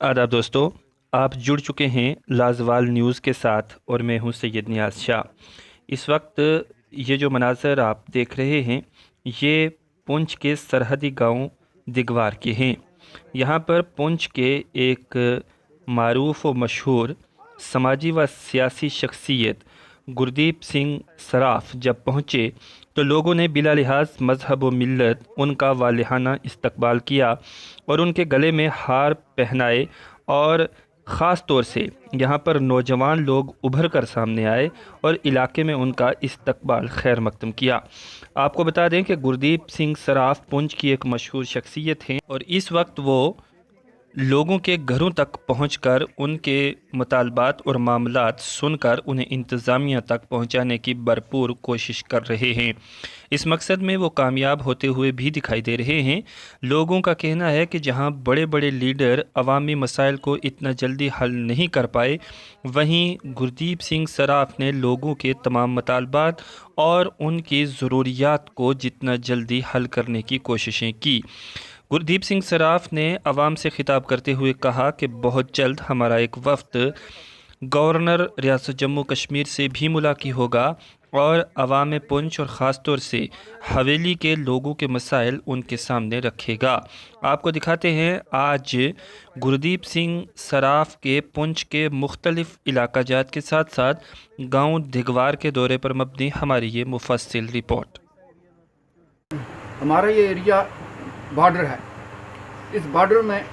आदाब दोस्तों, आप जुड़ चुके हैं लाजवाल न्यूज़ के साथ और मैं हूं सैयद नियाज शाह। इस वक्त ये जो मनाज़र आप देख रहे हैं ये पुंछ के सरहदी गांव दिगवार के हैं। यहाँ पर पुंछ के एक मारूफ व मशहूर समाजी व सियासी शख्सियत गुरदीप सिंह सराफ जब पहुँचे तो लोगों ने बिला लिहाज मज़हब व मिल्लत उनका वालिहाना इस्तकबाल किया और उनके गले में हार पहनाए और ख़ास तौर से यहाँ पर नौजवान लोग उभर कर सामने आए और इलाके में उनका इस्तकबाल खैर मकदम किया। आपको बता दें कि गुरदीप सिंह सराफ पुंछ की एक मशहूर शख्सियत हैं और इस वक्त वो लोगों के घरों तक पहुंचकर उनके मुतालबात और मामलात सुनकर उन्हें इंतज़ामिया तक पहुंचाने की भरपूर कोशिश कर रहे हैं। इस मकसद में वो कामयाब होते हुए भी दिखाई दे रहे हैं। लोगों का कहना है कि जहां बड़े बड़े लीडर अवामी मसाइल को इतना जल्दी हल नहीं कर पाए, वहीं गुरदीप सिंह सराफ ने लोगों के तमाम मुतालबात और उनकी ज़रूरियात को जितना जल्दी हल करने की कोशिशें की। गुरदीप सिंह सराफ ने अवाम से खिताब करते हुए कहा कि बहुत जल्द हमारा एक वफ्द गवर्नर रियासत जम्मू कश्मीर से भी मुलाकात होगा और अवाम पुंछ और ख़ास तौर से हवेली के लोगों के मसाइल उनके सामने रखेगा। आपको दिखाते हैं आज गुरदीप सिंह सराफ के पुंछ के मुख्तलिफ़ इलाका जात के साथ साथ गांव दिगवार के दौरे पर मबनी हमारी ये मुफस्सिल रिपोर्ट। हमारा ये एरिया बॉर्डर है। इस बॉर्डर में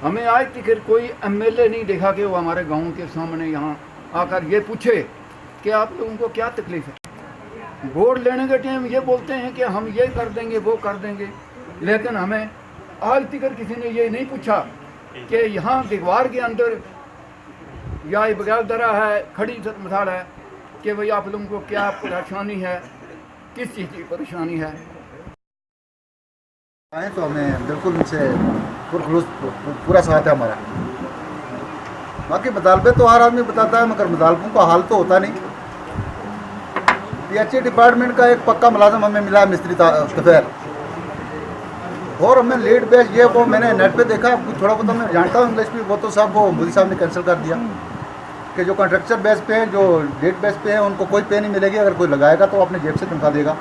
हमें आज तक कोई एमएलए नहीं देखा कि वो हमारे गांव के सामने यहाँ आकर ये पूछे कि आप लोगों को क्या तकलीफ है। वोट लेने के टाइम ये बोलते हैं कि हम ये कर देंगे वो कर देंगे, लेकिन हमें आज तक किसी ने ये नहीं पूछा कि यहाँ दिगवार के अंदर या बगैर दरा है, खड़ी मिसाल है कि भाई आप लोगों को क्या परेशानी है, किस चीज़ की परेशानी है। आए तो हमें बिल्कुल उनसे पूरा साथ है हमारा। बाकी मुतालबे तो हर आदमी बताता है, मगर मुतालबों का हाल तो होता नहीं। पीएचई डिपार्टमेंट का एक पक्का मुलाजम हमें मिला है, मिस्त्री तफेर, और हमें लीड बेस ये वो मैंने नेट पे देखा, थोड़ा बहुत मैं जानता हूँ इंग्लिश भी, वो तो साहब वो मोदी साहब ने कैंसिल कर दिया कि जो कॉन्ट्रेक्चर बेस पे हैं, जो लीड बेस पे हैं, उनको कोई पे नहीं मिलेगी। अगर कोई लगाएगा तो अपने जेब से तनख्वाह देगा।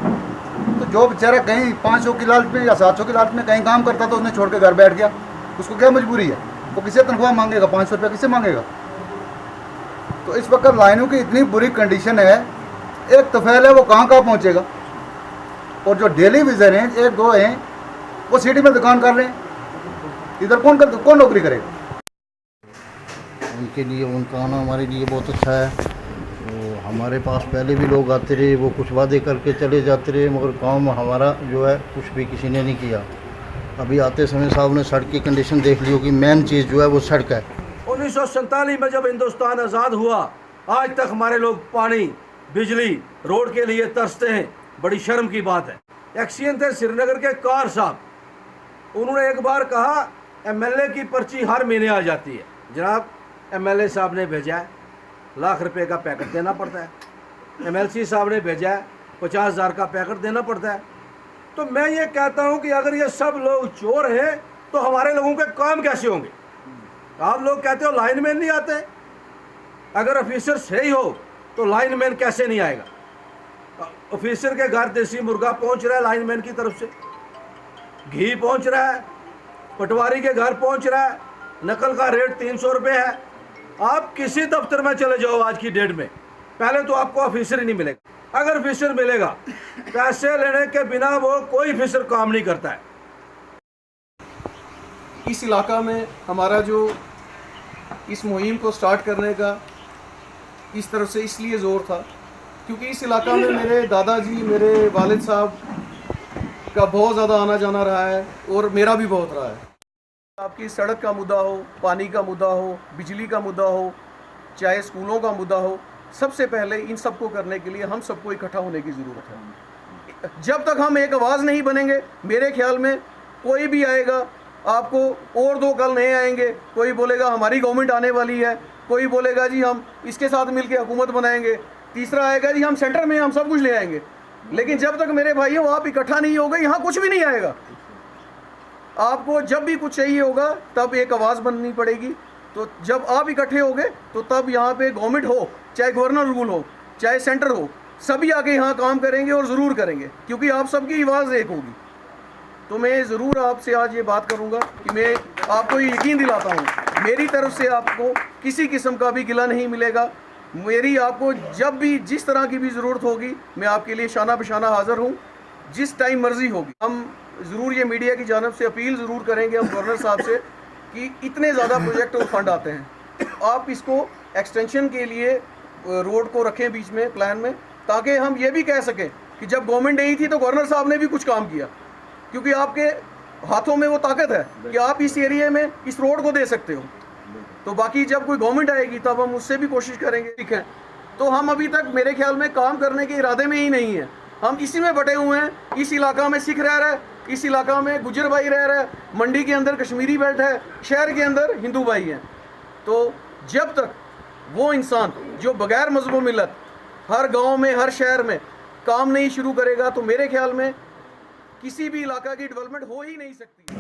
तो जो बेचारा कहीं 500 की लालच में या 700 की लालच में कहीं काम करता तो उसने छोड़ के घर बैठ गया, उसको क्या मजबूरी है? वो किसे तनख्वाह मांगेगा? 500 रुपया किसे मांगेगा? तो इस वक्त लाइनों की इतनी बुरी कंडीशन है, एक तफैल है वो कहाँ पहुँचेगा। और जो डेली विजन हैं, एक दो हैं, वो सिटी में दुकान कर लें, इधर कौन नौकरी करेगा? उनके लिए उनका आना हमारे लिए बहुत अच्छा है। तो हमारे पास पहले भी लोग आते रहे, वो कुछ वादे करके चले जाते रहे, मगर काम हमारा जो है कुछ भी किसी ने नहीं किया। अभी आते समय साहब ने सड़क की कंडीशन देख ली होगी, मेन चीज़ जो है वो सड़क है। 1947 में जब हिंदुस्तान आज़ाद हुआ, आज तक हमारे लोग पानी, बिजली, रोड के लिए तरसते हैं। बड़ी शर्म की बात है। एक्सीएन थे श्रीनगर के कार साहब, उन्होंने एक बार कहा एमएलए की पर्ची हर महीने आ जाती है। जनाब, एमएलए साहब ने भेजा है, लाख रुपए का पैकेट देना पड़ता है। एमएलसी साहब ने भेजा है, 50,000 का पैकेट देना पड़ता है। तो मैं ये कहता हूँ कि अगर ये सब लोग चोर हैं तो हमारे लोगों के काम कैसे होंगे? आप लोग कहते हो लाइनमैन नहीं आते, अगर ऑफिसर सही हो तो लाइनमैन कैसे नहीं आएगा? ऑफिसर के घर देसी मुर्गा पहुँच रहा है लाइनमैन की तरफ से, घी पहुँच रहा है, पटवारी के घर पहुँच रहा है, नकल का रेट 300 रुपये है। आप किसी दफ्तर में चले जाओ आज की डेट में, पहले तो आपको ऑफिसर ही नहीं मिलेगा। अगर ऑफिसर मिलेगा, पैसे लेने के बिना वो कोई ऑफिसर काम नहीं करता है। इस इलाका में हमारा जो इस मुहिम को स्टार्ट करने का इस तरफ से इसलिए ज़ोर था क्योंकि इस इलाका में मेरे दादाजी, मेरे वालिद साहब का बहुत ज़्यादा आना जाना रहा है और मेरा भी बहुत रहा है। आपकी सड़क का मुद्दा हो, पानी का मुद्दा हो, बिजली का मुद्दा हो, चाहे स्कूलों का मुद्दा हो, सबसे पहले इन सबको करने के लिए हम सबको इकट्ठा होने की ज़रूरत है। जब तक हम एक आवाज़ नहीं बनेंगे, मेरे ख्याल में कोई भी आएगा, आपको और दो कल नए आएंगे, कोई बोलेगा हमारी गवर्नमेंट आने वाली है, कोई बोलेगा जी हम इसके साथ मिलकर हुकूमत बनाएंगे, तीसरा आएगा जी हम सेंटर में हम सब कुछ ले आएंगे। लेकिन जब तक मेरे भाइयों आप इकट्ठा नहीं होगे, यहाँ कुछ भी नहीं आएगा। आपको जब भी कुछ चाहिए होगा तब एक आवाज़ बननी पड़ेगी। तो जब आप इकट्ठे होगे तो तब यहाँ पे गवर्नमेंट हो, चाहे गवर्नर रूल हो, चाहे सेंटर हो, सभी आके यहाँ काम करेंगे और ज़रूर करेंगे, क्योंकि आप सबकी आवाज़ एक होगी। तो मैं ज़रूर आपसे आज ये बात करूँगा कि मैं आपको ये यकीन दिलाता हूँ, मेरी तरफ से आपको किसी किस्म का भी गिला नहीं मिलेगा। मेरी आपको जब भी जिस तरह की भी ज़रूरत होगी मैं आपके लिए शाना बशाना हाज़िर हूँ, जिस टाइम मर्ज़ी होगी। हम ज़रूर ये मीडिया की जानब से अपील ज़रूर करेंगे हम गवर्नर साहब से कि इतने ज़्यादा प्रोजेक्ट और फंड आते हैं, आप इसको एक्सटेंशन के लिए रोड को रखें बीच में प्लान में, ताकि हम ये भी कह सकें कि जब गवर्नमेंट नहीं थी तो गवर्नर साहब ने भी कुछ काम किया, क्योंकि आपके हाथों में वो ताकत है कि आप इस एरिया में इस रोड को दे सकते हो। तो बाकी जब कोई गवर्नमेंट आएगी तब हम उससे भी कोशिश करेंगे, ठीक है। तो हम अभी तक मेरे ख्याल में काम करने के इरादे में ही नहीं है, हम इसी में बटे हुए हैं। इस इलाका में सिख रह रहा है, इस इलाका में गुज्जर भाई रह रहा है, मंडी के अंदर कश्मीरी बेल्ट है, शहर के अंदर हिंदू भाई हैं। तो जब तक वो इंसान जो बगैर मजहब मिलत हर गांव में हर शहर में काम नहीं शुरू करेगा तो मेरे ख्याल में किसी भी इलाका की डेवलपमेंट हो ही नहीं सकती।